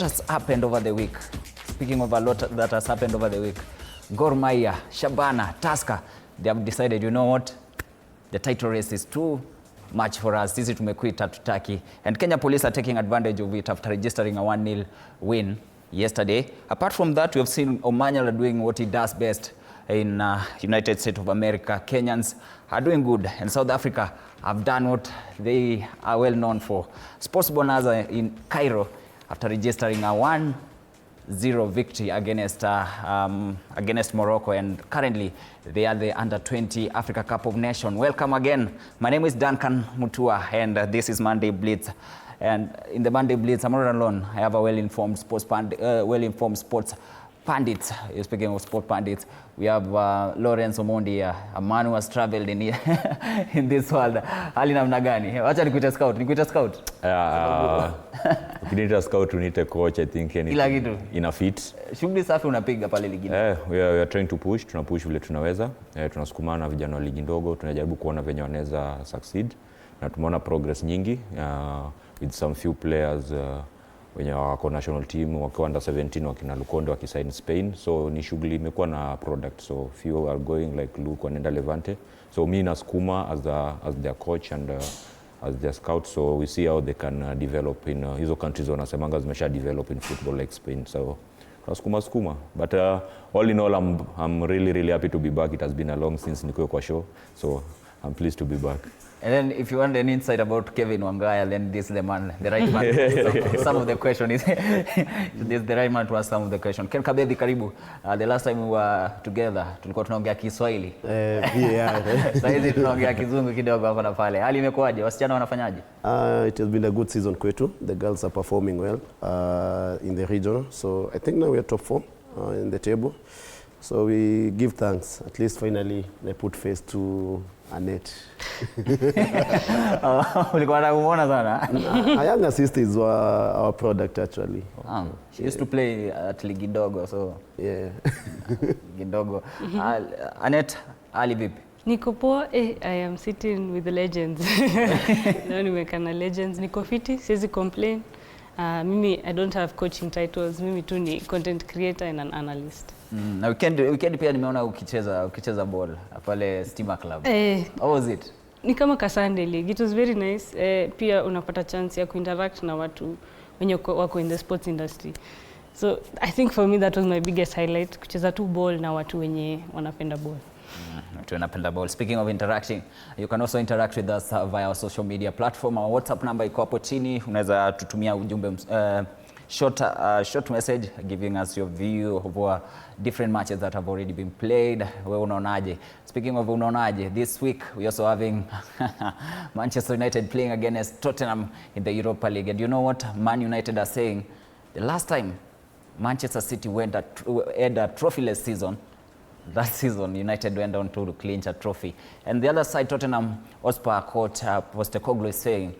That's happened over the week. Speaking of a lot that has happened over the week, Gor Mahia, Shabana, Tusker, they have decided, you know what, the title race is too much for us. Sisi tumekuita tutaki. And Kenya Police are taking advantage of it after registering a 1-0 win yesterday. Apart from that, we have seen Omanyala doing what he does best in United States of America. Kenyans are doing good, and South Africa have done what they are well known for. Sports Bonanza in Cairo after registering a 1-0 victory against Morocco, and currently they are the Under-20 Africa Cup of Nations. Welcome again. My name is Duncan Mutua, and this is Monday Blitz. And in the Monday Blitz, I'm not alone. I have a well-informed sports pundits. Speaking of sport pundits, we have Lawrence Omondi, a man who has traveled in in this world. Hali namna gani? Wacha nikuite scout. Nikuite scout. Ukiniita scout uniite coach, I think ina fit. Shughuli safi unapiga pale ligi. We are trying to push, tunapush vile tunaweza. Tunasukumana na vijana wa ligi ndogo, tunajaribu kuona venye wanaweza succeed. Na tumeona progress nyingi with some few players wenye wako national team wakiwa under 17 wakina Lukonde wakisign Spain, so ni shughuli imekuwa na product, so few are going like Luke wanaenda Levante, so me nasukuma as their coach and as their scout, so we see how they can develop in hizo countries wanasemanga zimesha develop in football like Spain, so tunasukuma but all in all I'm really happy to be back. It has been a long since nikuwe kwa show, so I'm pleased to be back. And then if you want an insight about Kevin Wangaya, then this is the man, the right man to ask some of the question. This is the right man to ask some of the question. Ken Kabedi, karibu. The last time we were together, tulikuwa tunaongea Kiswahili. Sasa hizi tunaongea Kizungu kidogo hapa na pale. Hali imekuwaje? Wasichana wanafanyaje? It has been a good season kwetu. The girls are performing well in the region. So I think now we are top 4 in the table. So we give thanks. At least finally they put face to Annette. Ulikuwa unamuona sana. A younger sister is our product actually. She used to play at Ligi Dogo, so yeah. Ligi Dogo. Annette, hali vipi? Niko poa, I am sitting with the legends. Leo nimekana legends, niko fiti, siwezi complain. Mimi I don't have coaching titles, mimi tu ni content creator and an analyst. Na weekend pia nimeona ukicheza ball pale Stima Club. How was it? Ni kama Kasande League. It was very nice. Pia unapata chance ya kuinteract na watu wenye wako in the sports industry. So I think for me that was my biggest highlight, kucheza tu ball na watu wenye wanapenda ball. Tunapenda ball. Speaking of interacting, you can also interact with us via our social media platform. Our WhatsApp number iko hapo chini. Unaweza tutumia ujumbe short message giving us your view of different matches that have already been played. Wewe unaonaje? Speaking of unaonaje, this week we also having Manchester United playing against Tottenham in the Europa League. And you know what Man United are saying? The last time Manchester City had a trophyless season, that season United went on to clinch a trophy. And the other side, Tottenham Hotspur coach Postecoglou is saying,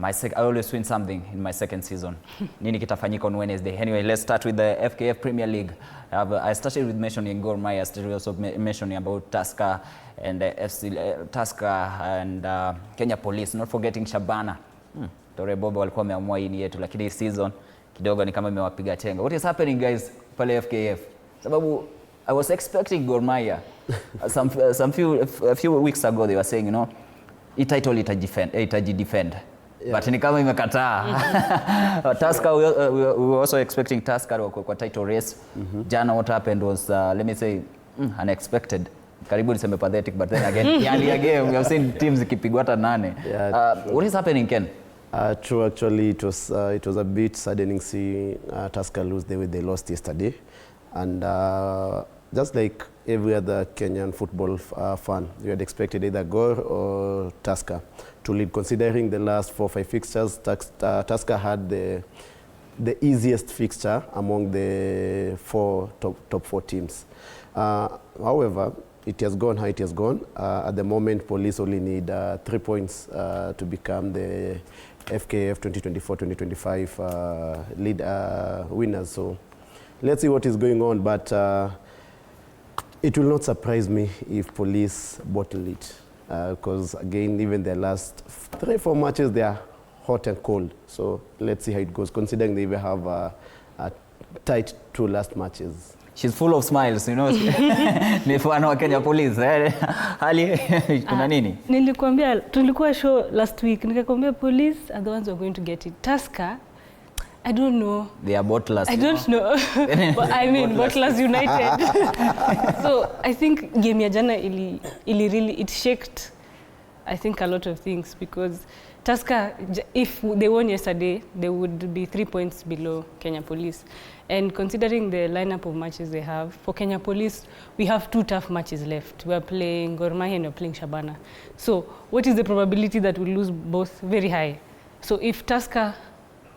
I always win something in my second season. Nini kitafanyika on Wednesday. Anyway, let's start with the FKF Premier League. I started with mentioning Gor Mahia. I started also mentioning about Tusker and Tusker and Kenya Police. Not forgetting Shabana. Tore Bobo walikuwa wameamua hii yetu, lakini season kidogo ni kama imewapiga chenga. What is happening guys pale FKF? Sababu I was expecting Gor Mahia. A few weeks ago they were saying, you know, hii title itajidefend. Yeah. But ni kama imekataa. Tusker, we were also expecting Tusker kwa title race. Jana what happened was, let me say, unexpected. Karibu niseme pathetic, but then again, again we have seen teams ikipigwa hata 8. Yeah. What is happening, Ken? True, actually it was a bit saddening seeing Tusker lose the way they lost yesterday. And just like every other Kenyan football fan, you had expected either Gor or Tusker to lead. Considering the last 4 or 5 fixtures, Tusker had the easiest fixture among the top 4 teams. However, it has gone how it has gone. At the moment, Police only need 3 points to become the FKF 2024-2025 lead winners. So let's see what is going on, but it will not surprise me if Police bottle it, because again, even their last 3-4 matches, they are hot and cold. So let's see how it goes, considering they will have a tight 2 last matches. She's full of smiles, you know. Ni fan wa Kenya Police. Hali kuna nini? Nilikwambia tulikuwa show last week nikakwambia police are the ones who are going to get it. Tusker, I don't know. They are bottlers. I don't know. But I mean Bottlers United. So I think game ya jana it shaked I think a lot of things, because Tusker, if they won yesterday, they would be 3 points below Kenya Police. And considering the lineup of matches they have, for Kenya Police, we have 2 tough matches left. We are playing Gor Mahia and we are playing Shabana. So what is the probability that we lose both? Very high. So if Tusker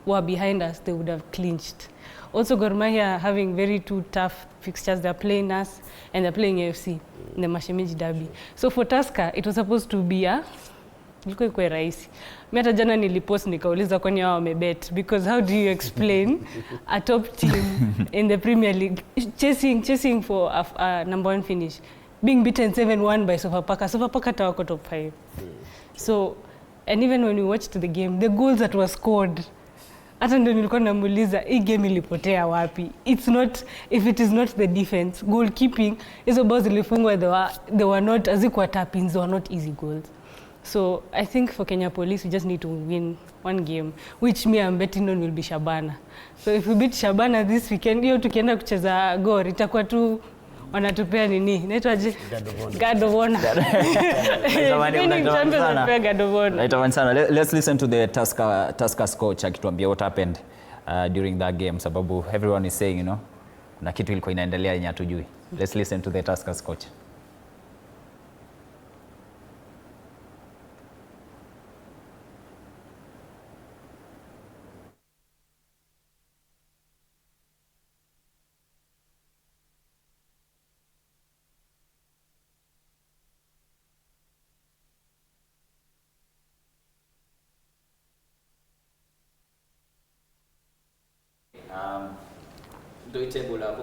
were behind us, they would have clinched. Also, Gor Mahia having very 2 tough fixtures. They're playing us and they're playing AFC in the Mashemeji Derby. So for Tusker, it was supposed to be ilikuwa ikuwe rahisi. Mimi hata jana nilipost nikauliza kwani hao wamebet, because how do you explain a top team in the Premier League chasing for a number 1 finish being beaten 7-1 by Sofapaka tawako top 5. So, and even when we watched the game, the goals that were scored, hata ndio nilikuwa namuuliza hii game ilipotea wapi. It's not, if it is not the defense, goalkeeping, hizo balls zilifungwa, they were not, azikuwa tap-ins, they were not easy goals. So I think for Kenya Police, we just need to win 1 game, which me I'm betting on will be Shabana. So if we beat Shabana this weekend, hiyo tukienda kucheza Gor, itakuwa tu wanatupea nini? Inaitwaje? God of Honor. Let's listen to the Tusker's coach akituambia what happened during that game, sababu everyone is saying, you know, na kitu ilikuwa inaendelea yenye hatujui. Let's listen to the Tusker's coach.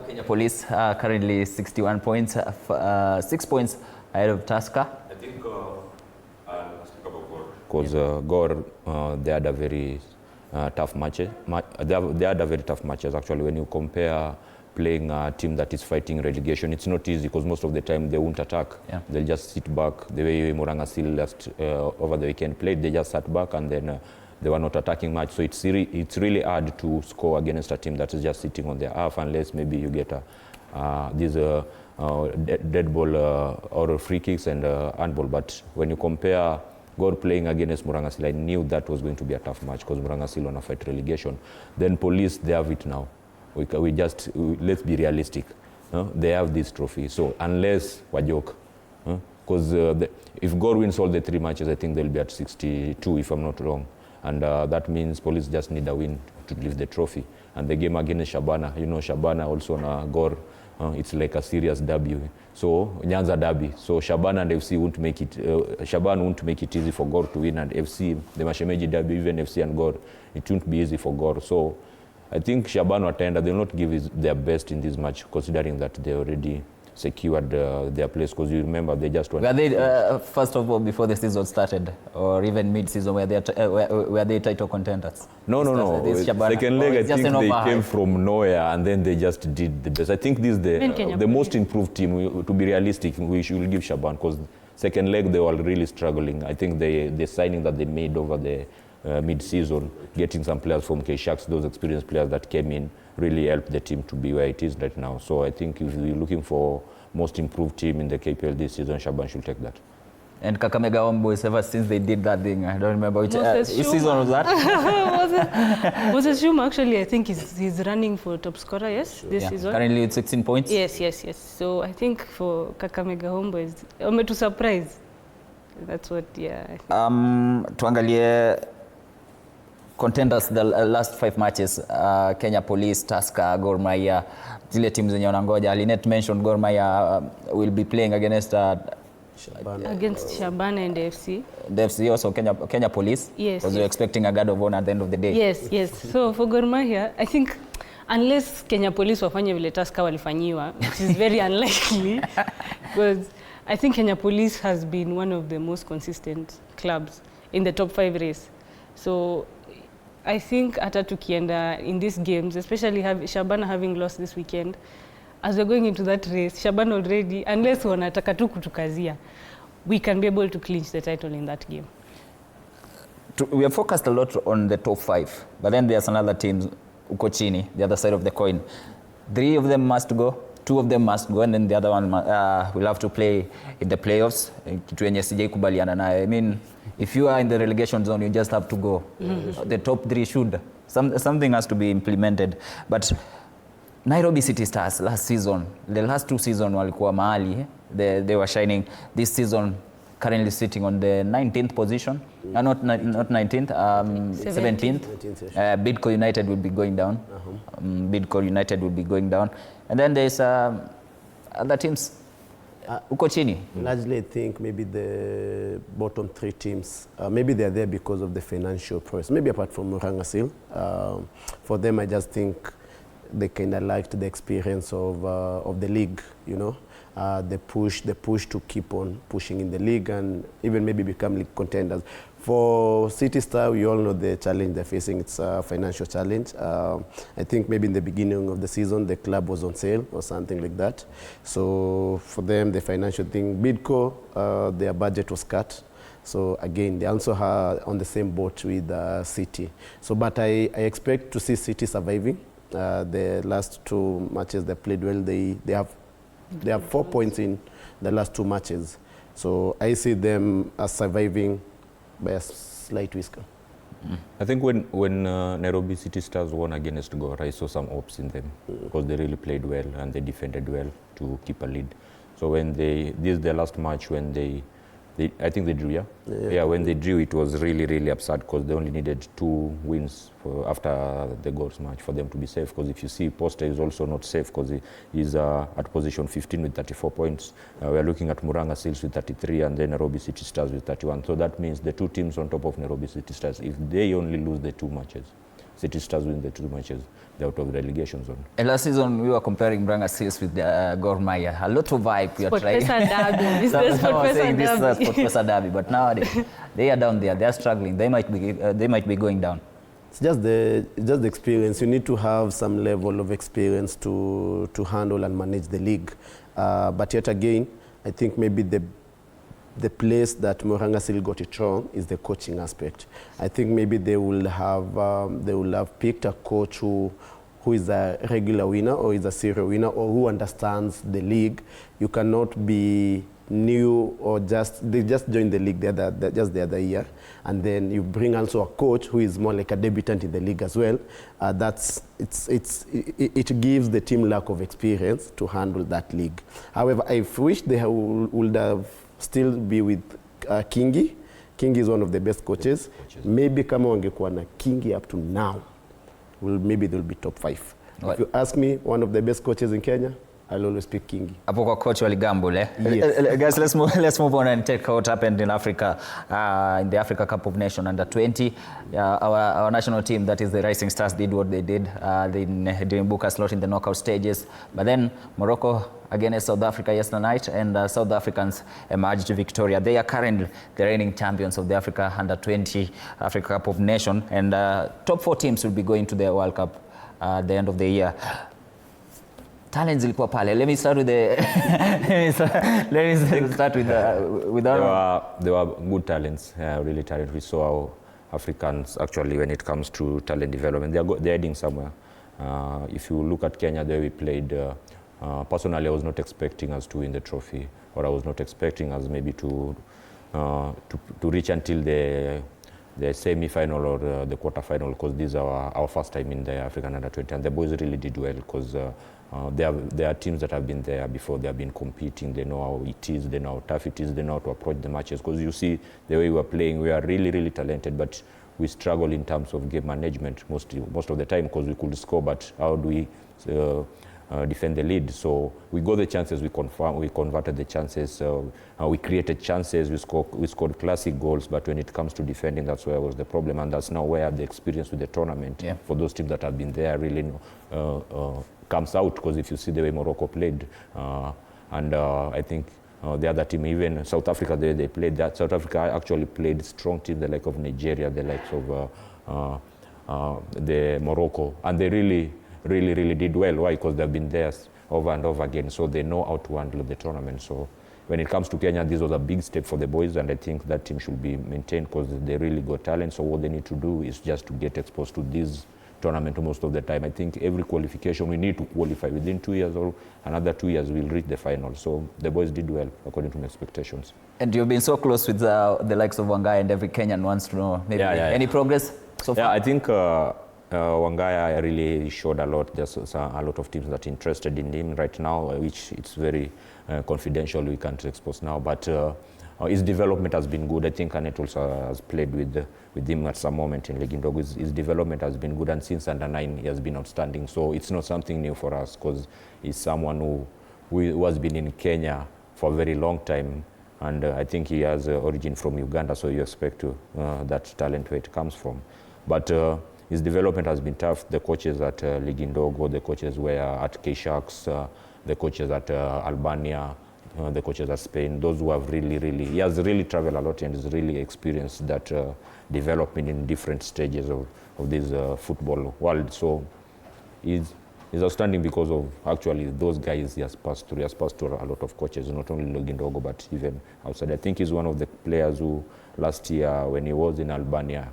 Kenya Police currently 61 points, 6 points ahead of Tusker. I think because Gor they had a very tough matches. They had a very tough matches actually. When you compare playing a team that is fighting relegation, it's not easy because most of the time they won't attack. Yeah. They'll just sit back. The way Morangasil last over the weekend played, they just sat back and then they were not attacking much. So it's really hard to score against a team that is just sitting on their half, unless maybe you get these dead ball or free kicks and handball. But when you compare Gor playing against Morangasil, I knew that was going to be a tough match because Morangasil want to fight relegation. Then Police, they have it now. Let's be realistic. They have this trophy. So unless Wajok, because if Gor wins all the 3 matches, I think they'll be at 62 if I'm not wrong. And that means Police just need a win to lift the trophy. And the game against Shabana, you know, Shabana also on Gor, it's like a serious derby. So Nyanza derby. So Shabana and FC won't make it. Shabana won't make it easy for Gor to win, and FC, the Mashemeji derby, even FC and Gor, it won't be easy for Gor. So I think Shabana attend, they will not give their best in this match, considering that they already secured their place, because you remember they just went. Were they first of all before the season started, or even mid-season, were they title contenders? No. Second leg, I think they came from nowhere and then they just did the best. I think this is the most improved team. To be realistic, we should give Shaban, because second leg they were really struggling. I think the signing that they made over the mid-season, getting some players from K-Sharks, those experienced players that came in, really helped the team to be where it is right now. So I think if you're looking for most improved team in the KPL this season, Shaban should take that. And Kakamega Homeboys, ever since they did that thing, I don't remember which season was that? Was it Shuma? Actually, I think he's running for top scorer, yes, this season. Currently it's 16 points. Yes. So I think for Kakamega Homeboys, to surprise. That's what, I think. Tuangalie contenders the last 5 matches, Kenya Police, Tusker, Gor Mahia, zile teams zenye wanangoja. Linet mentioned Gor Mahia will be playing against Shabana and the FC. The FC, also Kenya Police. Yes. Because you're expecting a guard of honor at the end of the day. Yes. So for Gor Mahia, I think unless Kenya Police wafanye vile Tusker walifanyiwa, which is very unlikely, because I think Kenya Police has been one of the most consistent clubs in the top 5 race. So I think hata tukienda in these games, especially Shabana having lost this weekend, as we're going into that race, Shabana already, unless wanataka tu kutukazia, we can be able to clinch the title in that game. We have focused a lot on the top 5, but then there's another team uko chini, the other side of the coin. 3 of them must go, 2 of them must go, and then the other one will have to play in the playoffs. Kitu yenye sijai kubaliana nayo. I mean, if you are in the relegation zone, you just have to go. The top 3 should. Something has to be implemented. But Nairobi City Stars last season, the last 2 seasons walikuwa mahali. They were shining. This season, currently sitting on the 19th position. Not 19th, 17th. Bidco United will be going down. Bidco United will be going down. And then there's other teams. Uko chini. Largely, I think maybe the bottom 3 teams, maybe they're there because of the financial process. Maybe apart from Murang'a Seal. For them, I just think they kind of liked the experience of the league, you know. The push to keep on pushing in the league and even maybe become league contenders. For City Star, we all know the challenge they're facing. It's a financial challenge. I think maybe in the beginning of the season, the club was on sale or something like that. So for them, the financial thing, Bidco, their budget was cut. So again, they also are on the same boat with City. So, but I expect to see City surviving. The last 2 matches they played well. They have 4 points in the last 2 matches. So I see them as surviving by a slight whisker. I think when Nairobi City Stars won against Gor, I saw some hopes in them because they really played well and they defended well to keep a lead. So when this is their last match when they I think they drew, yeah? Yeah, when they drew, it was really, really absurd because they only needed 2 wins after the Gors match for them to be safe. Because if you see, Poster is also not safe because he's at position 15 with 34 points. We are looking at Murang'a Seals with 33 and then Nairobi City Stars with 31. So that means the 2 teams on top of Nairobi City Stars, if they only lose the 2 matches, City Stars win the 2 matches, they're out of the relegation zone. And last season, we were comparing Murang'a Seals with Gor Mahia. A lot of hype we are trying. Sportpesa derby. But nowadays, they are down there. They are struggling. They might be going down. It's just the experience. You need to have some level of experience to handle and manage the league. But yet again, I think maybe the place that Murang'a Seal got it wrong is the coaching aspect. I think maybe they will have picked a coach who is a regular winner or is a serial winner or who understands the league. You cannot be new or they just joined the league the other year, and then you bring also a coach who is more like a debutant in the league as well. It gives the team lack of experience to handle that league. However, I wish they would have still be with Kingi. Kingi is one of the best coaches. Maybe kama wangekuwa na Kingi up to now, maybe they'll be top 5. If you ask me, one of the best coaches in Kenya, I'll always pick Kingi. Hapo kwa coach waligamble, eh? Yes. Guys, let's move on and take what happened in Africa, in the Africa Cup of Nations under 20. Our national team, that is the Rising Stars, did what they did. They didn't book a slot in the knockout stages. But then Morocco against South Africa yesterday night, and South Africans emerged victorious. They are currently the reigning champions of the Africa under 20 Africa Cup of Nations, and top 4 teams will be going to the World Cup at the end of the year. Talents zilikuwa pale. Let me start with There were good talents, really talent. We saw how Africans actually, when it comes to talent development, they're heading somewhere. If you look at Kenya, there we played. Personally, I was not expecting us to win the trophy, or I was not expecting us maybe to reach until the semi-final or the quarter-final, because this is our first time in the African Under-20, and the boys really did well because there are teams that have been there before. They have been competing. They know how it is. They know how tough it is. They know how to approach the matches. Because you see the way we were playing, we are really, really talented, but we struggle in terms of game management most of the time because we could score, but how do we defend the lead? So we got the chances, we converted the chances, we created chances, we scored classic goals, but when it comes to defending, that's where was the problem, and that's now where the experience with the tournament for those teams that have been there really comes out, because if you see the way Morocco played, and I think the other team. Even South Africa, they played that. South Africa actually played strong teams, the like of Nigeria, the likes of the Morocco, and they really did well. Why? Because they've been there over and over again, so they know how to handle the tournament. So when it comes to Kenya, this was a big step for the boys, and I think that team should be maintained because they really got talent. So what they need to do is just to get exposed to this tournament most of the time. I think every qualification, we need to qualify within 2 years, or another 2 years we'll reach the final. So the boys did well according to my expectations. And you've been so close with the likes of Wangai, and every Kenyan wants to know maybe any progress so far? Yeah, I think Wangai really showed a lot. There's a lot of teams that are interested in him right now, which it's very confidential, we can't expose now, but his development has been good. I think Annette also has played with him at some moment in League Dog. His development has been good, and since under-9 he has been outstanding. So it's not something new for us, because he's someone who has been in Kenya for a very long time, and I think he has origin from Uganda, so you expect to, that talent where it comes from. But his development has been tough. The coaches at League Dog, the coaches were at K-Sharks, the coaches at Albania, the coaches at Spain, those who have he has really traveled a lot and has really experienced that development in different stages of this football world. So he's outstanding because of actually those guys he has passed through. He has passed through a lot of coaches, not only League Dog, but even outside. I think he's one of the players who last year when he was in Albania,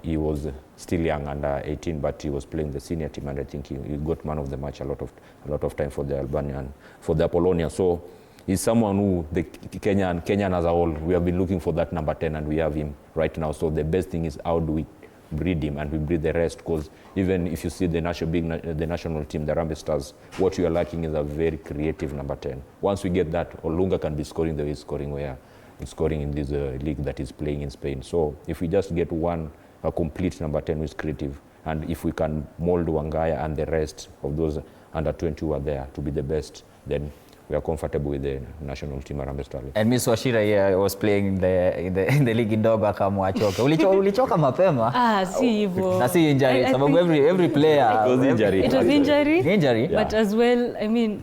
he was still young, under 18, but he was playing the senior team, and I think he got man of the match a lot of time for the Albanian, for the Apollonia. So he's someone who the Kenyan as a whole, we have been looking for that number 10, and we have him right now. So the best thing is how do we breed him, and we breed the rest, because even if you see the national team, the Harambee Stars, what you are lacking is a very creative number 10. Once we get that, Olunga can be scoring the way he's scoring, where he's scoring in this league that he's playing in Spain. So if we just get a complete number 10 who is creative, and if we can mold Wangai and the rest of those under 20 who are there to be the best, then we are comfortable with the national team Harambee Stars. And Miss Washira here was playing in the league ndogo akamwa choka. Ulichoka mapema? Si hivyo. Na si injury, sababu every player It was injury. It was injury. Yeah. But as well, I mean,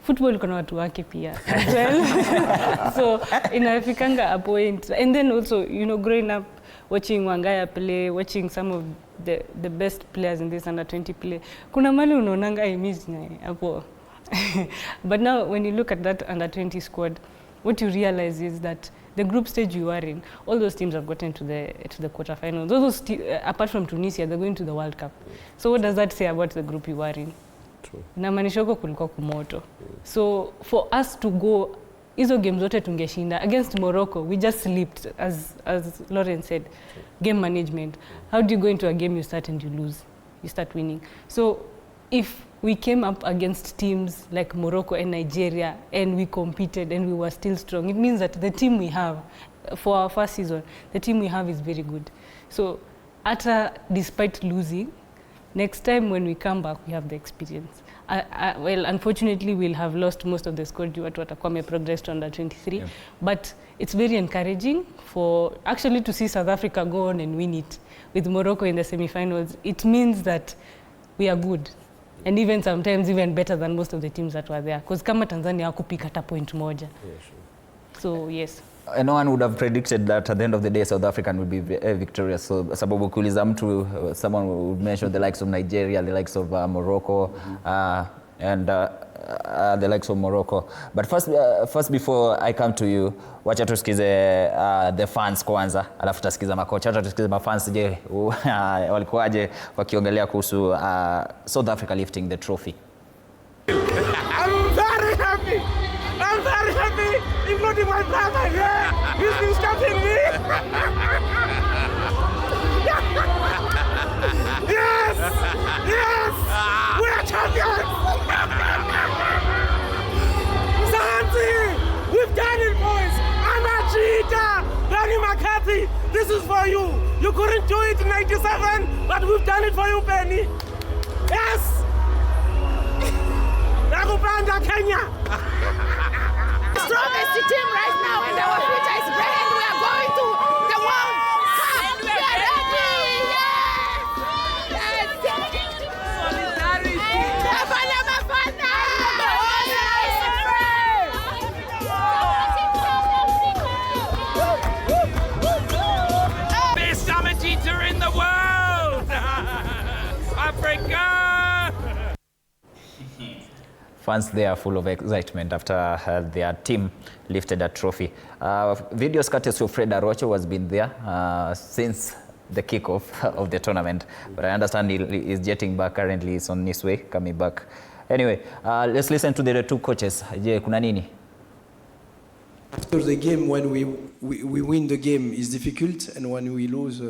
football kuna watu wake pia as well. So inafikanga a point. And then also, you know, growing up watching Wangaya play, watching some of the best players in this under 20 play, kuna mali unaonanga I miss hapo. But now when you look at that under 20 squad, what you realize is that the group stage you are in, all those teams have gotten to the quarterfinals. Those apart from Tunisia, they're going to the World Cup. So what does that say about the group you are in? Inamaanisha huko kulikuwa kumoto. So for us to go, hizo games zote tungeshinda. Against Morocco, we just slipped, as Lauren said. Game management. How do you go into a game you start and you lose? You start winning. So if we came up against teams like Morocco and Nigeria and we competed and we were still strong, it means that the team we have for our first season, the team we have is very good. So despite losing, next time when we come back, we have the experience. Well, unfortunately, we'll have lost most of the squad due to watakuwa progressed to under 23. Yeah. But it's very encouraging for actually to see South Africa go on and win it with Morocco in the semi-finals. It means that we are good. And even sometimes even better than most of the teams that were there. Because kama Tanzania hakupika hata point moja. Yeah, sure. So, yes. No one would have predicted that at the end of the day South African would be victorious. So sababu kuuliza mtu, someone would mention the likes of Nigeria, the likes of Morocco, and the likes of Morocco. But first before I come to you, wacha tusikize the fans kwanza, alafu tutasikiza makocha. Wacha tusikize mafans, je, walikuwaje wakiongelea kuhusu South Africa lifting the trophy. I'm very happy. I'm very happy, including my brother here. He's been stopping me. Yes! Yes! We are champions! Zanzi! We've done it, boys! I'm a cheater! Benny McCarthy, this is for you. You couldn't do it in 97, but we've done it for you, Benny. Yes! Nakupenda Kenya! Strongest team right now, and our future is bright, and we are going to the World Cup. We are ready. Yes. Solidarity. Fans there are full of excitement after their team lifted a trophy. Videos courtesy of Fred Arocho has been there since the kickoff of the tournament, but I understand he is jetting back currently. He's on his way coming back. Anyway, let's listen to the two coaches. Je, kuna nini? After the game, when we win the game is difficult, and when we lose,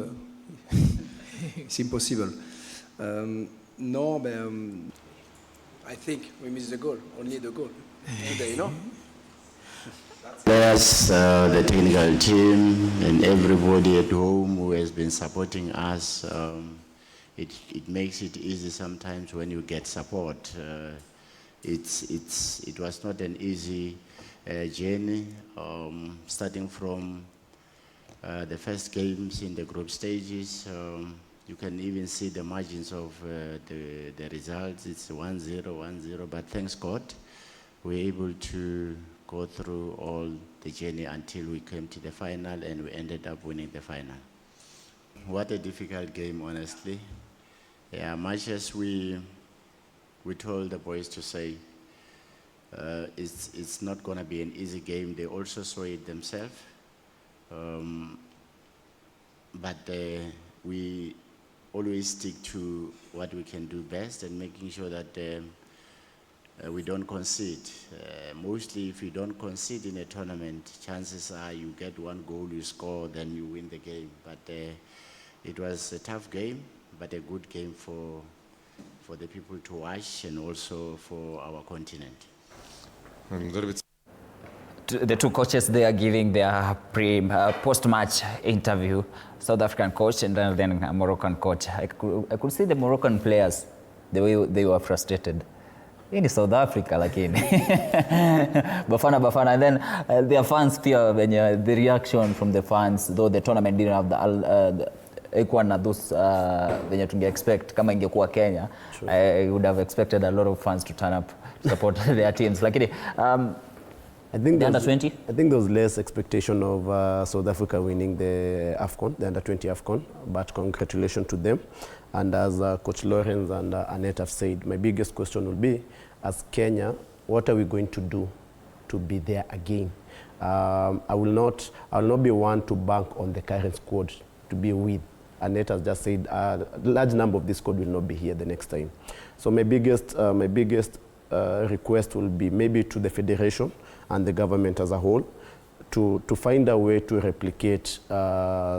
it's impossible. No, but I think we missed the goal, only the goal today, no? Players, the technical team, and everybody at home who has been supporting us. It makes it easy sometimes when you get support. It was not an easy journey, starting from the first games in the group stages. You can even see the margins of the results. It's 1-0, 1-0, but thanks God, we're able to go through all the journey until we came to the final, and we ended up winning the final. What a difficult game, honestly. Yeah, much as we told the boys to say, it's not going to be an easy game. They also saw it themselves. But we always stick to what we can do best and making sure that we don't concede. Mostly if you don't concede in a tournament, chances are you get one goal, you score, then you win the game. But it was a tough game, but a good game for the people to watch and also for our continent. The two coaches, they are giving their post-match interview. South African coach and then a Moroccan coach. I could see the Moroccan players, the way they were frustrated. In South Africa, lakini Bafana, and then their fans pia, the reaction from the fans, though the tournament didn't have those venye tunge expect kama ingekuwa Kenya. I would have expected a lot of fans to turn up to support their teams. Lakini I think the under-20? I think there was less expectation of South Africa winning the AFCON, the under-20 AFCON, but congratulations to them. And as Coach Lawrence and Annette have said, my biggest question will be, as Kenya, what are we going to do to be there again? I will not be one to bank on the current squad to be with. Annette has just said a large number of this squad will not be here the next time. So my biggest request will be maybe to the federation and the government as a whole to find a way to replicate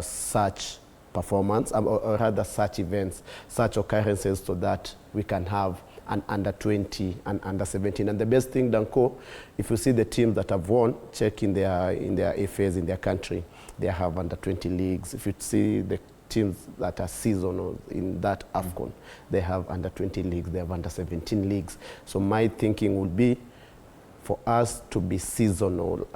such performance, or rather such events, such occurrences, so that we can have an under-20 and under-17. And the best thing, Danko, if you see the teams that have won, check in their affairs in their country, they have under-20 leagues. If you see the teams that are seasonal in that AFCON, they have under-20 leagues, they have under-17 leagues. So my thinking would be for us to be seasonal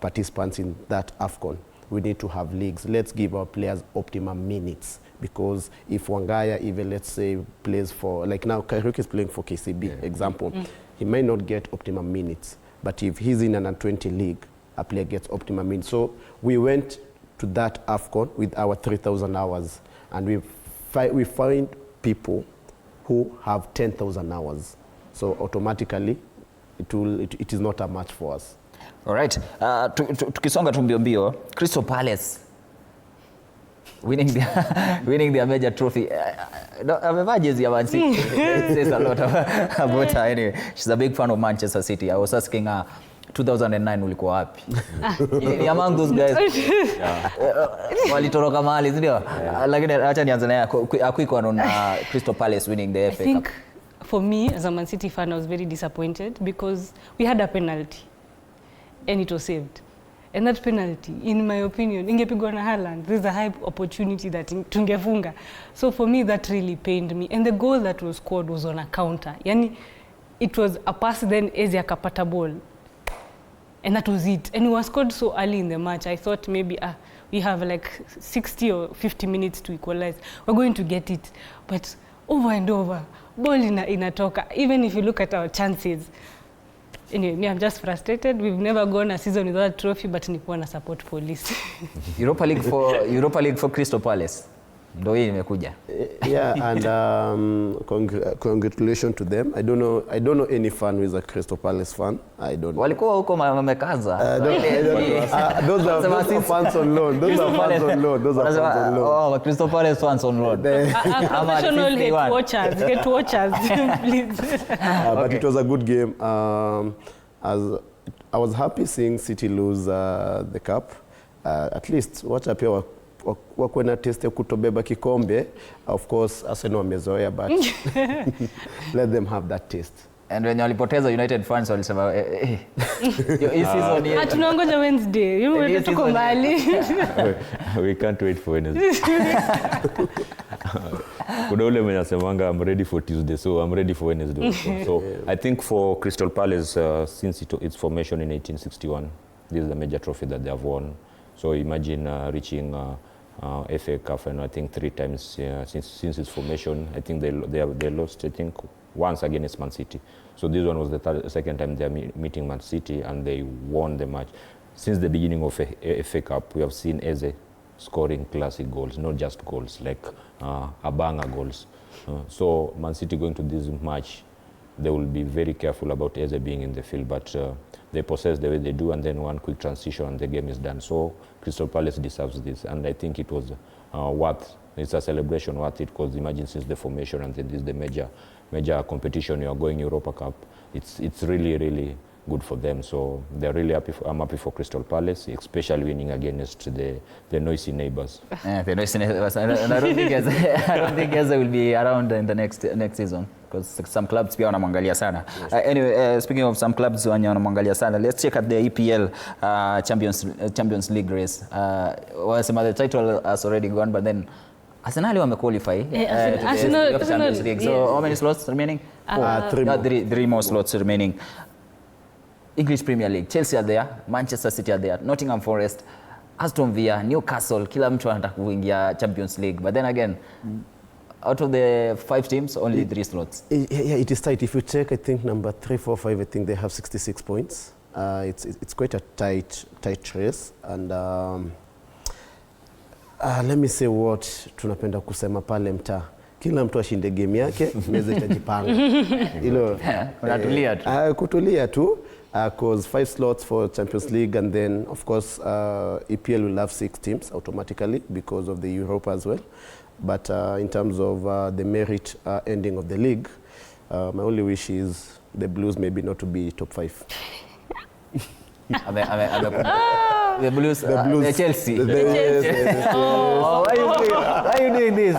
participants in that AFCON, we need to have leagues. Let's give our players optimum minutes, because if Wangaya even, let's say, plays for, like now Kairuki is playing for KCB, example, he might not get optimum minutes, but if he's in an under-20 league, a player gets optimum minutes. So we went to that AFCON with our 3,000 hours, and we find people who have 10,000 hours. So automatically, it is not a match for us. All right. Tukisonga tu mbio mbio, Crystal Palace winning their major trophy. Amevaa jezi ya Man City. It says a lot about her. Anyway, she's a big fan of Manchester City. I was asking her, 2009 ulikuwa wapi? Among those guys. Walitoroka mahali, ndio? Lakini acha nianze na a quick one on Crystal Palace winning the FA Cup. I think for me, as a Man City fan, I was very disappointed because we had a penalty and it was saved. And that penalty, in my opinion, ingepigwa na Haaland, there's a high opportunity that tungefunga. So for me, that really pained me. And the goal that was scored was on a counter. Yani, it was a pass, then Eze akapata ball. And that was it. And it was scored so early in the match. I thought maybe we have like 60 or 50 minutes to equalize. We're going to get it. But over and over, ball inatoka. Even if you look at our chances. Anyway, me, I'm just frustrated. We've never gone a season without a trophy, but nikuwa na support police. Europa League for Crystal Palace. Ndio hii imekuja. Yeah, and congratulations to them. I don't know any fan who is a Crystal Palace fan. I don't know. Walikuwa huko wamekaza. Those are fans on loan. Those are fans on loan. Oh, Crystal Palace fans on loan. Professional hate watchers, please. But it was a good game. As I was happy seeing City lose the cup. At least wacha pia wakuwe na test ya kutobeba kikombe. Of course Arsenal wamezoea, but let them have that taste. And when walipoteza United fans walisema hii season hii Tunaongoja Wednesday. Tuko mbali. We can't wait for Wednesday. Kuna ule mwenye asemanga I'm ready for Tuesday, so I'm ready for Wednesday also. So I think for Crystal Palace, since its formation in 1861, this is the major trophy that they have won. So imagine reaching FKF, and I think 3 times since its formation. I think they lost, I think, once against Man City. So this one was the second time they are meeting Man City, and they won the match. Since the beginning of FA Cup, we have seen Eze scoring classic goals, not just goals, like Abanga goals. So Man City going to this match, they will be very careful about Eze being in the field, but they possess the way they do, and then one quick transition and the game is done. So Crystal Palace deserves this, and I think it was it's a celebration worth it, because imagine since the formation, and then this is the major competition, you are going Europa Cup, it's really good for them. So they're really happy. I'm happy for Crystal Palace, especially winning against the noisy neighbors. The noisy neighbors. And I don't think Eze will be around in the next season, because some clubs pia wanamwangalia sana. Anyway, speaking of some clubs wanamwangalia sana, let's check at the EPL Champions League race. The title has already gone, but then Arsenal wamequalify to the Champions League. So how many slots remaining? 3 more slots remaining. English Premier League, Chelsea are there, Manchester City are there, Nottingham Forest, Aston Villa, Newcastle, kila mtu anataka kuingia Champions League. But then again, out of the 5 teams, only 3 slots. Yeah, it is tight. If you check, I think number 3, 4, 5, I think they have 66 points. It's quite a tight race. And let me say what tunapenda kusema pale mtaa. Kila mtu ashinde game yake, meza itajipanga. Hilo unatulia tu. Kutulia tu. Because 5 slots for Champions League, and then of course EPL will have 6 teams automatically because of the Europa as well. But in terms of the merit ending of the league, my only wish is the Blues maybe not to be top 5. The Blues, the Chelsea. Why are you doing this?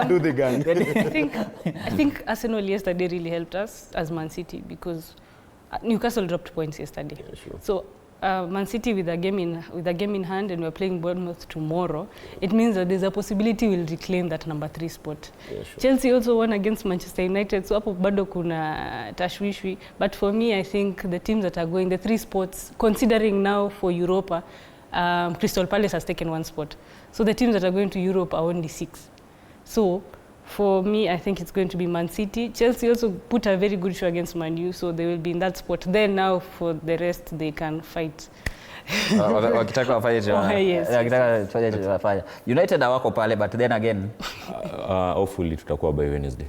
Do the gang. I think Arsenal yesterday really helped us as Man City, because Newcastle dropped points yesterday. Yeah, sure. So Man City with a game in hand, and we're playing Bournemouth tomorrow, it means that there's a possibility we'll reclaim that number 3 spot. Yeah, sure. Chelsea also won against Manchester United, so hapo bado kuna tashwishwi. But for me, I think the teams that are going, the 3 spots, considering now for Europa, Crystal Palace has taken 1 spot. So the teams that are going to Europe are only 6. So for me, I think it's going to be Man City. Chelsea also put a very good show against Man U, so they will be in that spot. Then now for the rest, they can fight. Wakitaka wafanye. United hawako pale, but then again, hopefully tutakuwa by Wednesday.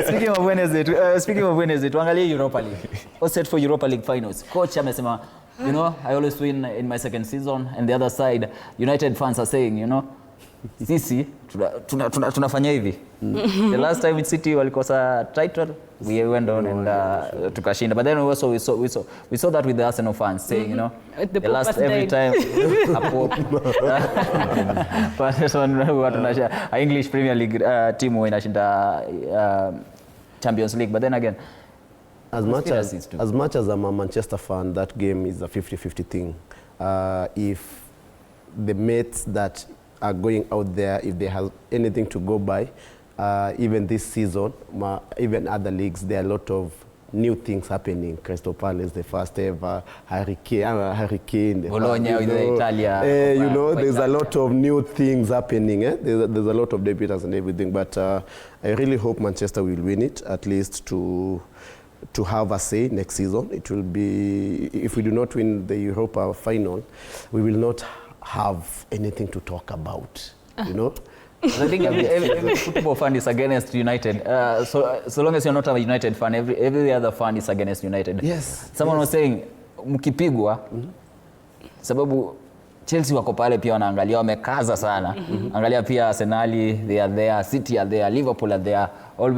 Speaking of Wednesday, tuangalie Europa League. All set for Europa League finals. Coach amesema, you know, I always win in my second season, and the other side, United fans are saying, you know, sisi tunafanya hivi. The last time with City walikosa title, we went on and tukashinda. But then also we saw that with the Arsenal fans saying, you know, the last every time a English Premier League team inashinda Champions League. But then again, as much as I'm a Manchester fan, that game is a 50-50 thing. If the mates that are going out there, if they have anything to go by, even this season, even other leagues, there are a lot of new things happening. Crystal Palace, the first ever hurricane. Bologna with the Italia. There's a lot of new things happening. There's a lot of debutants and everything. But I really hope Manchester will win it, at least to have a say next season. It will be, if we do not win the Europa final, we will not have anything to talk about, you know? I think every football fan is against United. So long as you're not a United fan, every other fan is against United. Yes. Someone was saying, mkipigwa, sababu Chelsea wako pale pia wanaangalia, wamekaza sana. Angalia pia Arsenal, they are there, City are there, Liverpool are there. All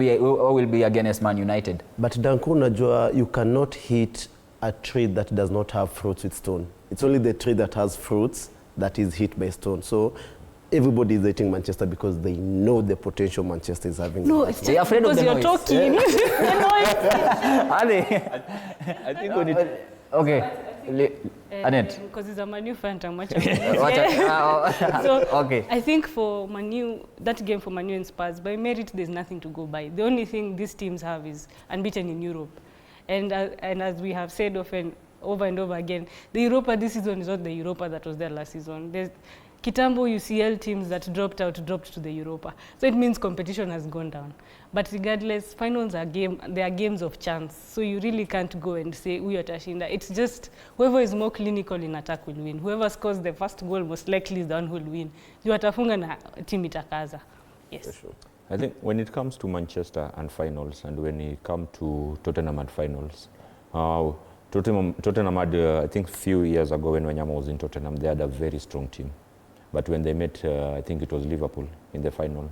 will be against Man United. But Danko, unajua, you cannot hit a tree that does not have fruits with stone. It's only the tree that has fruits that is hit by stone. So everybody is hating Manchester because they know the potential Manchester is having. No, it's just afraid of because the you're noise. talking. Are they? I think when it... Okay. Annette. Because he's a Man U fan, I'm watching. So, okay. I think for Man U, that game for Man U and Spurs, by merit, there's nothing to go by. The only thing these teams have is unbeaten in Europe. And as we have said often, over and over again, the Europa this season is not the Europa that was there last season. There's Kitambo UCL teams that dropped to the Europa. So it means competition has gone down. But regardless, finals are they are games of chance. So you really can't go and say, we are Tashinda. It's just whoever is more clinical in attack will win. Whoever scores the first goal most likely is the one who will win. You atafunga na team itakaza. Yes. Sure. I think when it comes to Manchester and finals, and when it comes to Tottenham and finals, Tottenham had, I think a few years ago when Wanyama was in Tottenham, they had a very strong team. But when they met, I think it was Liverpool in the final,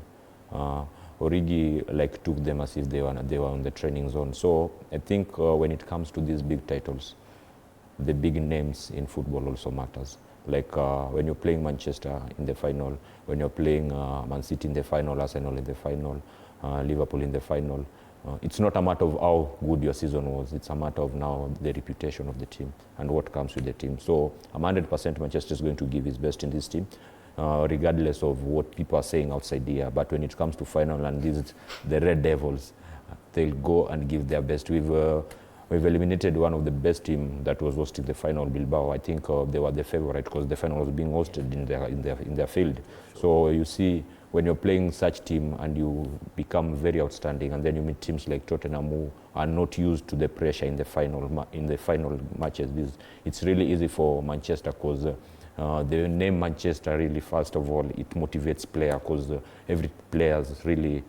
Origi took them as if they were on the training zone. So I think when it comes to these big titles, the big names in football also matters. When you're playing Manchester in the final, when you're playing Man City in the final, Arsenal in the final, Liverpool in the final, it's not a matter of how good your season was. It's a matter of now the reputation of the team and what comes with the team. So I'm 100% Manchester is going to give his best in this team, regardless of what people are saying outside here. But when it comes to final and the Red Devils, they'll go and give their best. We've eliminated one of the best team that was hosting the final, Bilbao. I think they were the favorite because the final was being hosted in their field. So you see, when you're playing such team and you become very outstanding, and then you meet teams like Tottenham who are not used to the pressure in the final matches, it's really easy for Manchester because the name Manchester really, first of all, it motivates player because every player really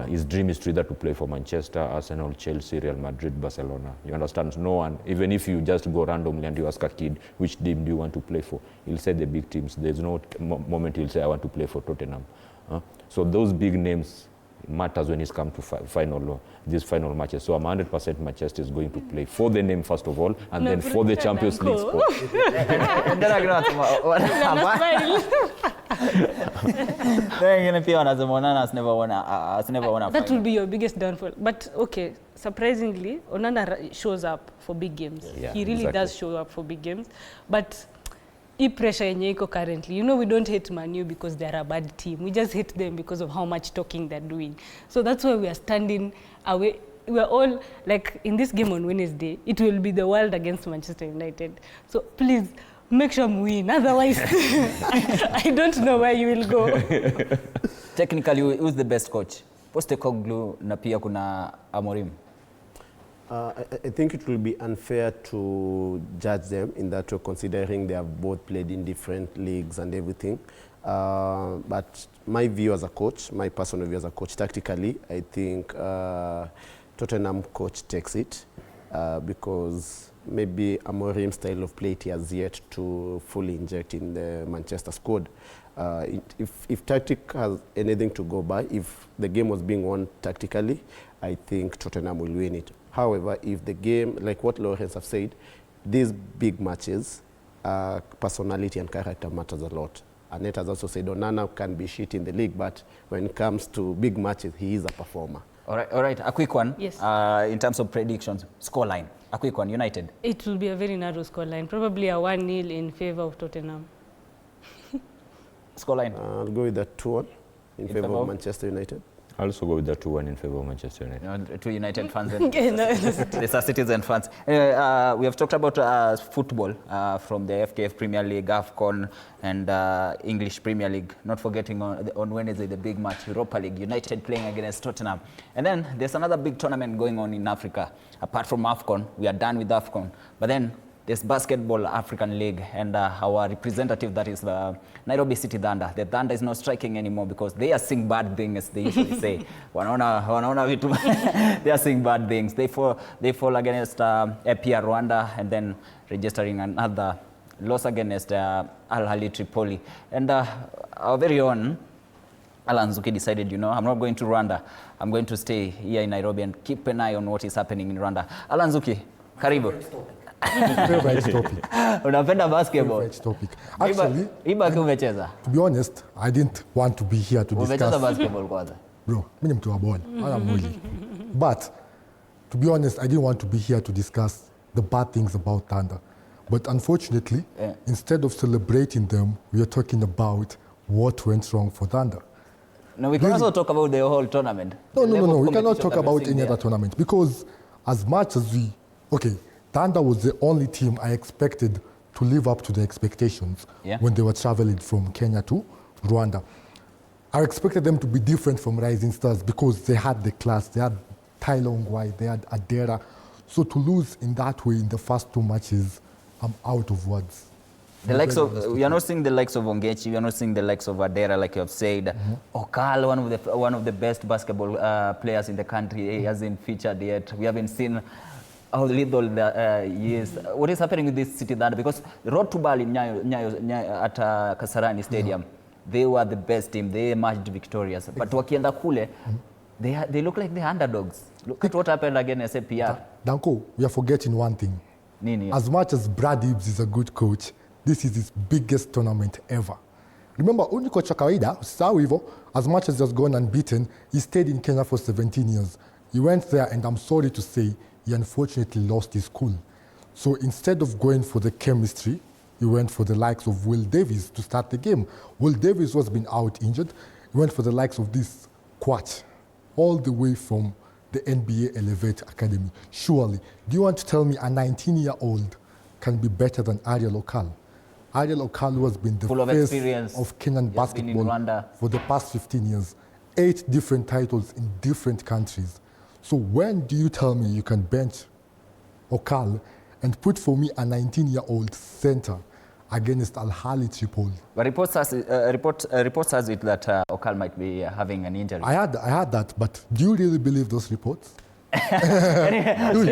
his dream is to either to play for Manchester, Arsenal, Chelsea, Real Madrid, Barcelona. You understand? No one, even if you just go randomly and you ask a kid, which team do you want to play for? He'll say the big teams. There's no moment he'll say, I want to play for Tottenham. So those big names matters when it's come to these final matches. So I'm 100% Manchester is going to play for the name first of all, and then for the Champions League spot. That will be your biggest downfall. But okay, surprisingly, Onana shows up for big games. Yeah, he really does show up for big games. But pressure yenye iko currently, we don't hate Man U because they're a bad team. We just hate them because of how much talking they're doing. So that's why we are standing away. We're all like, in this game on Wednesday, it will be the world against Manchester United. So please make sure we win. Otherwise, I don't know where you will go. Technically, who's the best coach? Postecoglou na pia kuna Amorim. I think it will be unfair to judge them in that way, considering they have both played in different leagues and everything. But my view as a coach, my personal view as a coach, tactically, I think Tottenham coach takes it because maybe Amorim's style of play he has yet to fully inject in the Manchester squad. If tactic has anything to go by, if the game was being won tactically, I think Tottenham will win it. However, if the game, like what Lawrence have said, these big matches, personality and character matters a lot. Annette has also said Onana can be shit in the league, but when it comes to big matches, he is a performer. All right. A quick one. Yes. In terms of predictions, scoreline. A quick one. United. It will be a very narrow scoreline, probably a 1-0 in favor of Tottenham. Scoreline. I'll go with that 2-1 in favor of Manchester United. I'll also go with that 2-1 in favor of Manchester United. Two United fans and these are Citizen fans. Anyway, we have talked about football from the FKF Premier League, AFCON, and English Premier League. Not forgetting on Wednesday the big match, Europa League, United playing against Tottenham. And then there's another big tournament going on in Africa. Apart from AFCON, we are done with AFCON. But then this Basketball African League, and our representative, that is the Nairobi City Thunder. The Thunder is not striking anymore because they are seeing bad things, they usually say. Wanaona vitu. They are seeing bad things. They fall against APR Rwanda, and then registering another loss against Al Ahly Tripoli. And our very own Alan Nzuki decided, you know, I'm not going to Rwanda. I'm going to stay here in Nairobi and keep an eye on what is happening in Rwanda. Alan Nzuki, karibu. Favorite topic. Unapenda basketball? Favorite topic. Actually, umecheza? To be honest, I didn't want to be here to discuss. Umecheza basketball kwanza? Bro, mimi ni mtu wa ball. But to be honest, I didn't want to be here to discuss the bad things about Thunder. But unfortunately, instead of celebrating them, we are talking about what went wrong for Thunder. No, we can also talk about the whole tournament. No. We cannot talk about any other tournament because as much as Thunder was the only team I expected to live up to the expectations when they were traveling from Kenya to Rwanda. I expected them to be different from Rising Stars because they had the class, they had Tyler Ongwai, they had Adera. So to lose in that way in the first 2 matches, I'm out of words. The likes of, we are not seeing the likes of Ongechi, we are not seeing the likes of Adera, like you have said. Okal, one of the best basketball players in the country, he hasn't featured yet. We haven't seen how little years. What is happening with this City Thunder? Because Road to Bali at Kasarani Stadium, they were the best team. They emerged victorious. But wakienda kule, they look like the underdogs. Look at what happened against APR. Danko, we are forgetting one thing. Nini? As much as Brad Hibbs is a good coach, this is his biggest tournament ever. Remember, only coach kawaida, as much as he has gone unbeaten, he stayed in Kenya for 17 years. He went there, and I'm sorry to say, he unfortunately lost his cool. So instead of going for the chemistry, he went for the likes of Will Davis to start the game. Will Davis was been out injured. He went for the likes of this Quat, all the way from the NBA Elevate Academy. Surely, do you want to tell me a 19-year-old can be better than Ariel Okal? Ariel Okal has been the face of Kenyan basketball for the past 15 years. 8 different titles in different countries. So when do you tell me you can bench Okal and put for me a 19-year-old center against Al Ahly Tripoli? But reports has it that Okal might be having an injury. I had that, but do you really believe those reports? No.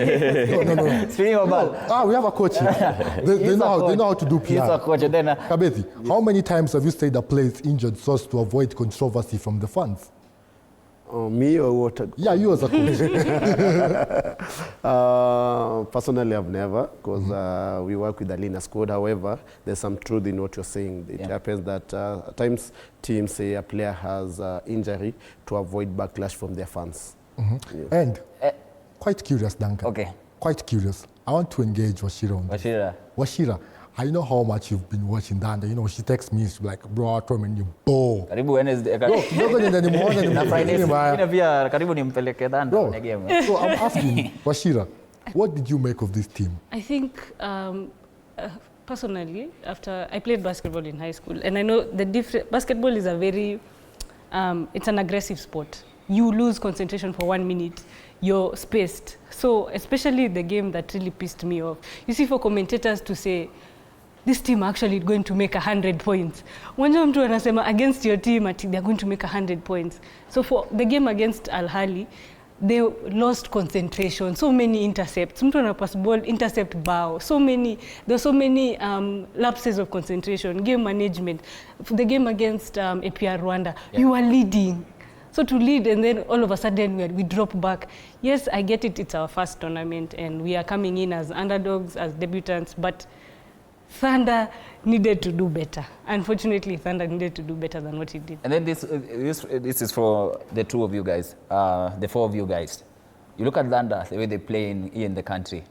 Speaking about we have a coach here. They know how to do PR. He's a coach. Kabezi, how many times have you said a player is injured so as to avoid controversy from the fans? Me or what? Yeah, you as a coach. Personally, I've never, because we work with the Lina squad. However, there's some truth in what you're saying. It happens that at times teams say a player has injury to avoid backlash from their fans. And quite curious, Duncan. Okay. Quite curious. I want to engage Washira on this. Washira, I know how much you've been watching Thunder. You know, she texts me, she's like, bro, Tom, you ball. Karibu Wednesday. Bro, Na Friday. Karibu nimpeleke Thunder kwenye game. So I'm asking, Washira, what did you make of this team? I think personally, after I played basketball in high school, and I know the basketball is a very, it's an aggressive sport. You lose concentration for 1 minute, you're spaced. So especially the game that really pissed me off. You see, for commentators to say, this team actually going to make 100 points. Wanja mtu anasema against your team, they're going to make 100 points. So for the game against Al Ahly, they lost concentration, so many intercepts. Mtu anapass ball, intercept bow. There were so many lapses of concentration, game management. For the game against APR Rwanda, you were leading. So to lead and then all of a sudden we drop back. Yes, I get it, it's our first tournament and we are coming in as underdogs, as debutants, but Thunder needed to do better. Unfortunately, Thunder needed to do better than what he did. And then this is for the 2 of you guys, the 4 of you guys. You look at Thunder, the way they play here in the country,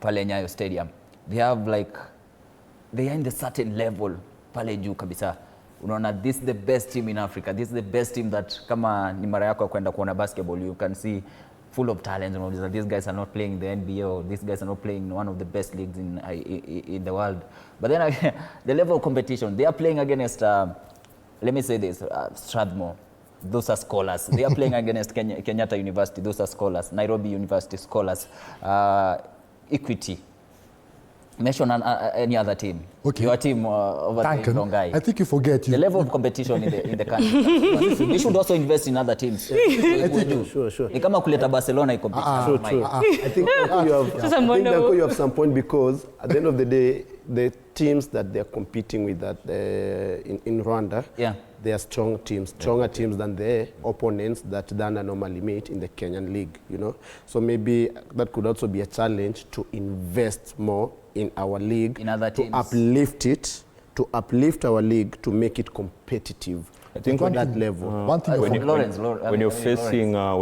pale Nyayo Stadium. They are in the certain level, pale juu kabisa. Unaona, this is the best team in Africa. This is the best team that kama ni mara yako kwenda kuona basketball, you can see full of talent. These guys are not playing the NBA, or these guys are not playing one of the best leagues in the world. But then the level of competition, they are playing against, let me say this, Strathmore. Those are scholars. They are playing against Kenyatta University. Those are scholars. Nairobi University scholars. Equity. Mention any other team. Okay. Your team over Duncan, the Rongai. I think you forget. The level of competition in the country. We should also invest in other teams. Sure. Ni kama kuleta Barcelona iko True. I think you have some point, because at the end of the day, the teams that they're competing with in Rwanda, they are strong teams, stronger teams than the opponents that Dana normally meet in the Kenyan league, you know. So maybe that could also be a challenge to invest more in our league, in other teams, to uplift our league, to make it competitive. I think at that level. When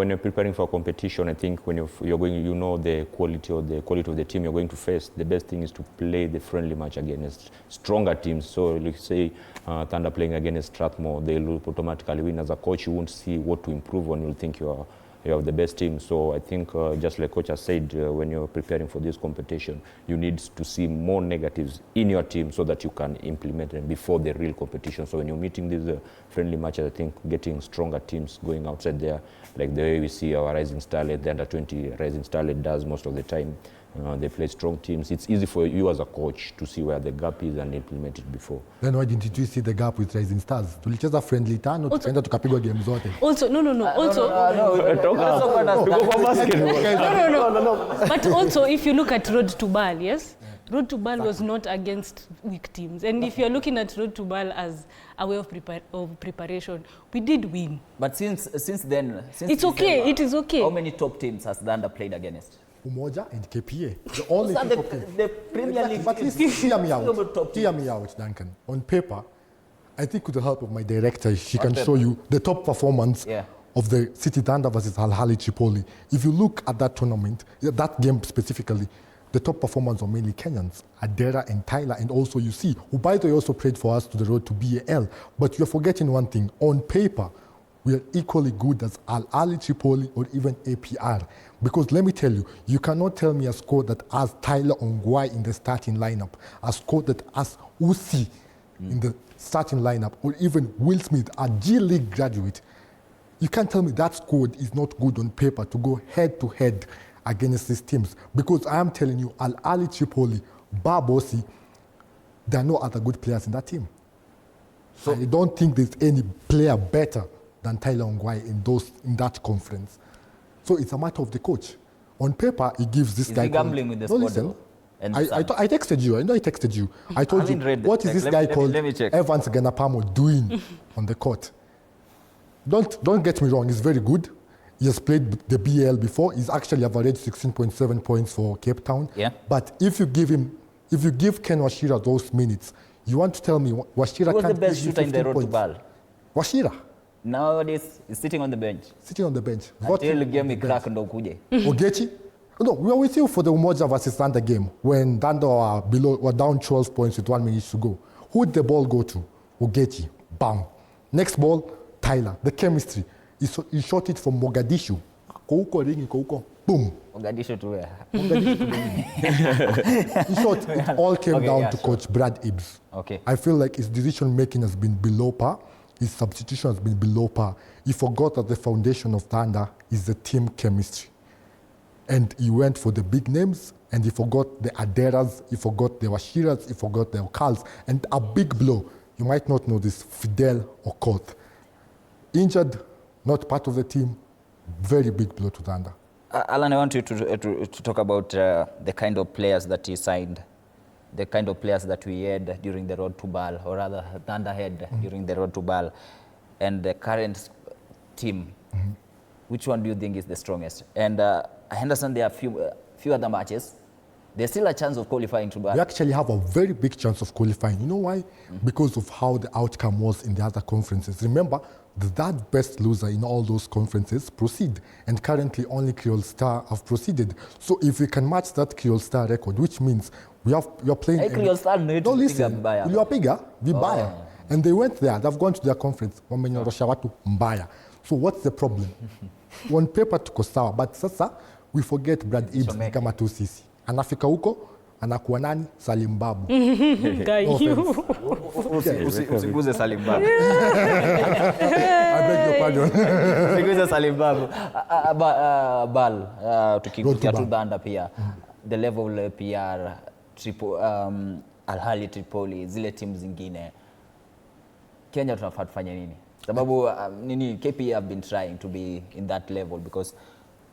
you're preparing for a competition, I think when you're going, you know the quality of the team you're going to face. The best thing is to play the friendly match against stronger teams. So, like say, Thunder playing against Strathmore, they'll automatically win. As a coach, you won't see what to improve on. You'll think you have the best team. So I think, just like Coach has said, when you're preparing for this competition, you need to see more negatives in your team so that you can implement them before the real competition. So when you're meeting these friendly matches, I think getting stronger teams going outside there, like the way we see our Rising Starlet, the under-20 Rising Starlet does most of the time. They play strong teams. It's easy for you as a coach to see where the gap is and implement it before. Then why didn't you see the gap with Rising Stars? Tulicheza friendly tano, tukaenda tukapigwa game zote. Also, But also, if you look at Road to Bal, yes? Road to Bal was not against weak teams. And if you're looking at Road to Bal as a way of preparation, we did win. But since then... It's okay, it is okay. How many top teams has Thunder played against? Umoja and KPA. The only the Premier League. But listen, hear me out, Duncan. On paper, I think with the help of my director, she can show you the top performance of the City Thunder versus Al Ahly Tripoli. If you look at that tournament, that game specifically, the top performers are mainly Kenyans, Adera and Tyler, and also you see, who by the way also prayed for us to the road to BAL. But you're forgetting one thing. On paper, we are equally good as Al Ahly Tripoli or even APR. Because let me tell you, you cannot tell me a score that has Tyler Ongwai in the starting lineup, a score that has Usi in the starting lineup, or even Will Smith, a G League graduate. You can't tell me that squad is not good on paper to go head-to-head against these teams. Because I am telling you, Al Ahly Tripoli, Barbosi, there are no other good players in that team. So I don't think there's any player better than Tyler Ongwai in that conference. So it's a matter of the coach. On paper, he gives this guy... Is he gambling with the squad? Listen, I texted you. I know I texted you. I told you, what is this guy called Evans Ganapamo doing on the court? Don't get me wrong, he's very good. He has played the BAL before. He's actually averaged 16.7 points for Cape Town. Yeah. But if you give Ken Washira those minutes, you want to tell me Washira can't... Who was the best shooter in the Road to Bal? Washira. Nowadays, he's sitting on the bench. Sitting on the bench. Until game crack ndo ukuje. Ogechi? No, we were with you for the Umoja versus Thunder game when Thunder were down 12 points with 1 minute to go. Who did the ball go to? Ogechi. Bam. Next ball, Tyler. The chemistry. He shot it from Mogadishu. Boom. Mogadishu to where? In short, it all came down to Coach Brad Ibbs. Okay. I feel like his decision making has been below par. His substitution has been below par. He forgot that the foundation of Thunder is the team chemistry. And he went for the big names, and he forgot the Aderas, he forgot the Washiras, he forgot the Okals. And a big blow, you might not know this, Fidel Okoth. Injured, not part of the team, very big blow to Thunder. Alan, I want you to talk about the kind of players that he signed, the kind of players that we had during the Road to Bal, or rather Thunder had during the Road to Bal, and the current team. Which one do you think is the strongest? And I understand there are few other matches. There's still a chance of qualifying to Bal. We actually have a very big chance of qualifying. You know why? Because of how the outcome was in the other conferences. Remember, the third best loser in all those conferences proceed, and currently only Creole Star have proceeded. So if we can match that Creole Star record, which means we are playing... Hey, Creole Star need to listen, you are bigger, Vibaya. And they went there, they've gone to their conference, So what's the problem? On paper tuko sawa, but sasa we forget Brad Ibbs kama tu sisi. Anafika huko, anakuwa nani? Salim Babu. Usiguze Salim Babu. I beg your pardon. Usiguze Salim Babu. Bal, tukivutia tu Thunder pia. The level PR, Al Ahly Tripoli, zile timu zingine, Kenya tunafaa tufanye nini? Sababu KPA have been trying to be in that level because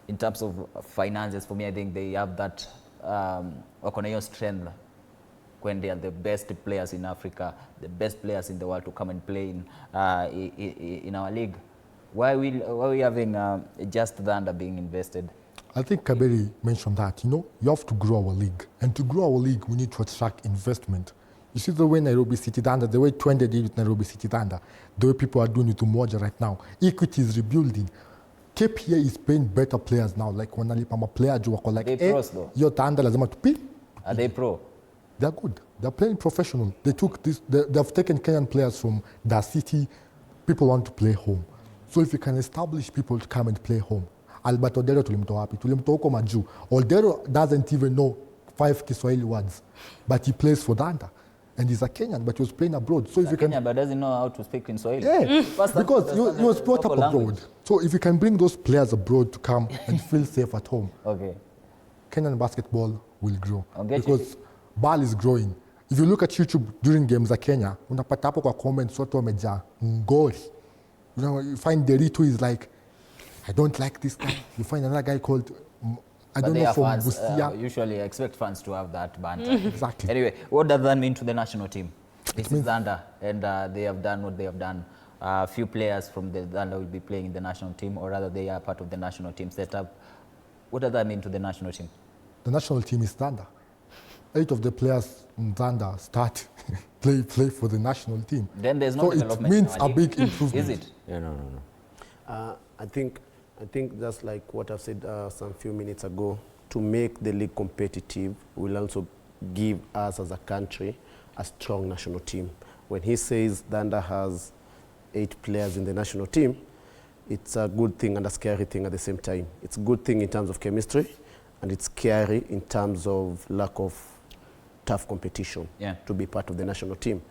in terms of finances, for me I think they have that wako na hiyo strength when they are the best players in Africa, the best players in the world to come and play in our league. Why are we having just the under being invested? I think Kaberi mentioned that, you have to grow our league. And to grow our league, we need to attract investment. You see the way Nairobi City Thunder, the way Twende did with Nairobi City Thunder, the way people are doing it to Umoja right now. Equity is rebuilding. KPA is paying better players now. Like when Alipama player wako like, are they pros though? Your Thunder lazima tupi. Are they pro? They're good. They're playing professional. They've taken Kenyan players from the city. People want to play home. So if you can establish people to come and play home. Albert Odero tulimtoa wapi? Tulimtoa huko majuu. Odero doesn't even know 5 Kiswahili words, but he plays for Thunder. And he's a Kenyan, but he was playing abroad. So if you can, Kenyan, but doesn't know how to speak in Swahili. Yeah, because he was brought up abroad. So if you can bring those players abroad to come and feel safe at home, okay, Kenyan basketball will grow. Because ball is growing. If you look at YouTube during games za Kenya, unapata hapo kwa comments watu wamejaa ngori. You find Derito is like, I don't like this guy. You find another guy called, I don't know, from Busia. Usually I expect fans to have that banter. Exactly. Anyway, what does that mean to the national team? This is Thunder, and they have done what they have done. A few players from the Thunder will be playing in the national team, or rather they are part of the national team setup. What does that mean to the national team? The national team is Thunder. 8 of the players in Thunder start play for the national team. Then there's no development. It means a big improvement. Is it? Yeah, no. I think just like what I've said some few minutes ago, to make the league competitive will also give us as a country a strong national team. When he says Thunder has 8 players in the national team, it's a good thing and a scary thing at the same time. It's a good thing in terms of chemistry, and it's scary in terms of lack of tough competition to be part of the national team.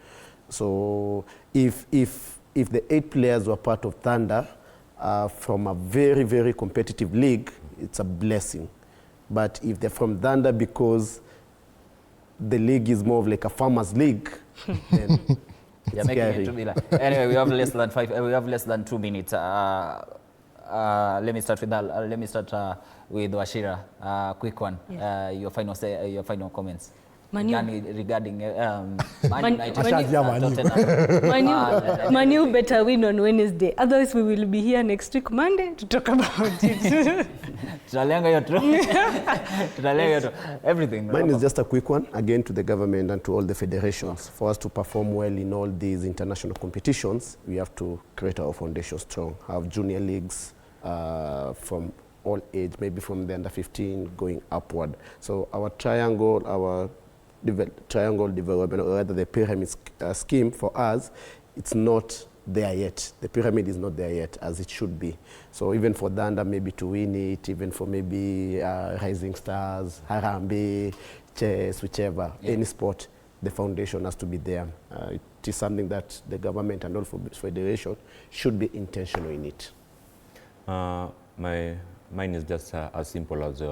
So if the 8 players were part of Thunder from a very, very competitive league, it's a blessing. But if they're from Thunder because the league is more of like a farmers league, then it's scary. Anyway, we have less than 5. We have less than 2 minutes. Let me start with that. Let me start with Wachira. Quick one. Yes. Your final comments. Regarding Man U better win on Wednesday. Otherwise, we will be here next week, Monday, to talk about it. Everything. Mine is just a quick one, again, to the government and to all the federations. For us to perform well in all these international competitions, we have to create our foundation strong, have junior leagues from all age, maybe from the under 15 going upward. So our triangle development, or rather the pyramid scheme for us, it's not there yet. The pyramid is not there yet as it should be. So even for Thunder maybe to win it, even for maybe Rising Stars, Harambee, chess, whichever, any sport, the foundation has to be there. It is something that the government and all federation should be intentional in it. Mine is just as simple as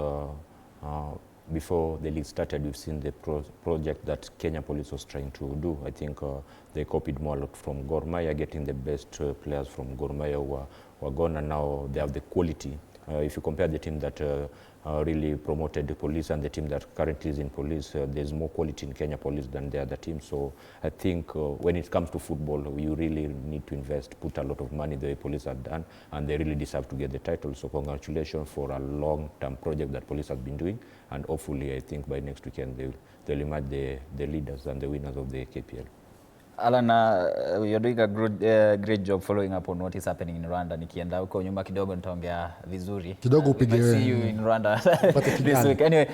before the league started, we've seen the project that Kenya Police was trying to do. I think they copied more a lot from Gor Mahia, getting the best players from Gor Mahia who were gone, and now they have the quality. If you compare the team that really promoted the police and the team that currently is in police, there's more quality in Kenya Police than the other teams. So I think when it comes to football, you really need to invest, put a lot of money the way police have done, and they really deserve to get the title. So congratulations for a long-term project that police has been doing, and hopefully I think by next weekend they'll emerge the leaders and the winners of the KPL. Alan, you're doing a great job following up on what is happening in Rwanda. Nikienda huko nyuma kidogo nitaongea vizuri. Kidogo upige. See you in Rwanda this week. Anyway,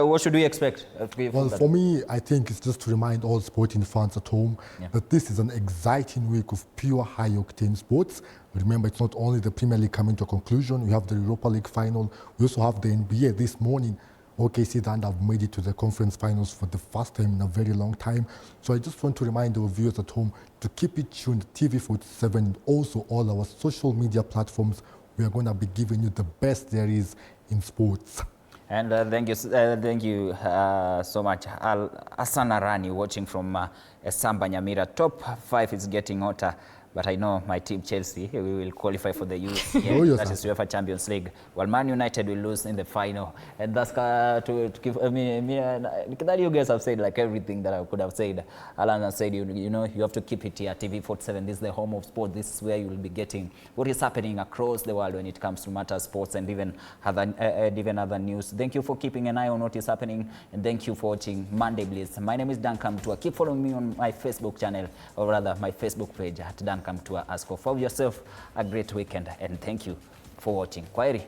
what should we expect? Well, for me, I think it's just to remind all sporting fans at home that this is an exciting week of pure high-octane sports. Remember, it's not only the Premier League coming to a conclusion. We have the Europa League final. We also have the NBA this morning. OKC Thunder have made it to the conference finals for the first time in a very long time. So I just want to remind our viewers at home to keep it tuned, TV47, and also all our social media platforms. We are going to be giving you the best there is in sports. And thank you so much. Hassan Arani watching from Esamba Nyamira. Top 5 is getting hotter. But I know my team Chelsea, we will qualify for the youth. That is UEFA Champions League. While Man United will lose in the final. And that's to give that you guys have said like everything that I could have said. Alan has said, you know, you have to keep it here. TV47, this is the home of sport. This is where you will be getting what is happening across the world when it comes to matter sports and even other news. Thank you for keeping an eye on what is happening. And thank you for watching Monday Blitz. My name is Duncan Mtua. Keep following me on my Facebook channel, or rather my Facebook page at Duncan Mtua. Ask for yourself a great weekend, and thank you for watching. Kwaheri.